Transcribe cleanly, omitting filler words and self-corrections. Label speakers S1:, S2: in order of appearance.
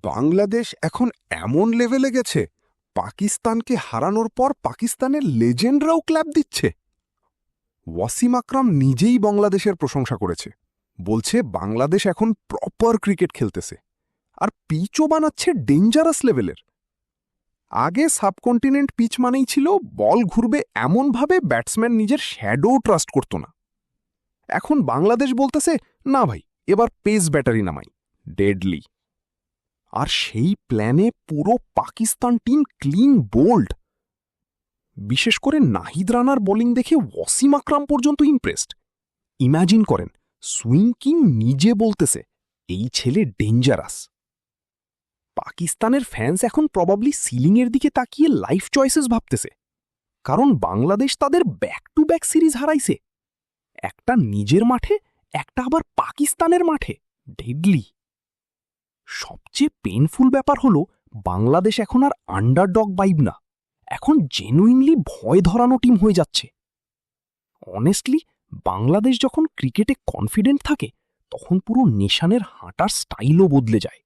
S1: বাংলাদেশ এখন এমন লেভেলে গেছে, পাকিস্তানকে হারানোর পর পাকিস্তানের লেজেন্ডরাও ক্ল্যাপ দিচ্ছে। ওয়াসিম আকরাম নিজেই বাংলাদেশের প্রশংসা করেছে, বলছে বাংলাদেশ এখন প্রপার ক্রিকেট খেলতেছে, আর পিচও বানাচ্ছে ডেঞ্জারাস লেভেলের। আগে সাবকন্টিনেন্ট পিচ মানেই ছিল বল ঘুরবে এমনভাবে ব্যাটসম্যান নিজের শ্যাডো ট্রাস্ট করত না। এখন বাংলাদেশ বলতেছে, না ভাই, এবার পেস ব্যাটারি নামাই, ডেডলি। আর সেই প্ল্যানে পুরো পাকিস্তান টিম ক্লিন বোল্ড। বিশেষ করে নাহিদ রানার বোলিং দেখে ওয়াসিম আকরাম পর্যন্ত ইমপ্রেসড। ইম্যাজিন করেন, সুইং কিং নিজে বলতেছে এই ছেলে ডেঞ্জারাস। পাকিস্তানের ফ্যান্স এখন প্রবাবলি সিলিংয়ের দিকে তাকিয়ে লাইফ চয়েসেস ভাবতেছে, কারণ বাংলাদেশ তাদের ব্যাক টু ব্যাক সিরিজ হারাইছে, একটা নিজের মাঠে, একটা আবার পাকিস্তানের মাঠে। ডেডলি। সবচেয়ে পেইনফুল ব্যাপার হলো, বাংলাদেশ এখন আর আন্ডারডগ ভাইব না, এখন জেনুইনলি ভয় ধরানো টিম হয়ে যাচ্ছে। অনেস্টলি, বাংলাদেশ যখন ক্রিকেটে কনফিডেন্ট থাকে, তখন পুরো নেশনের হাঁটার স্টাইলও বদলে যায়।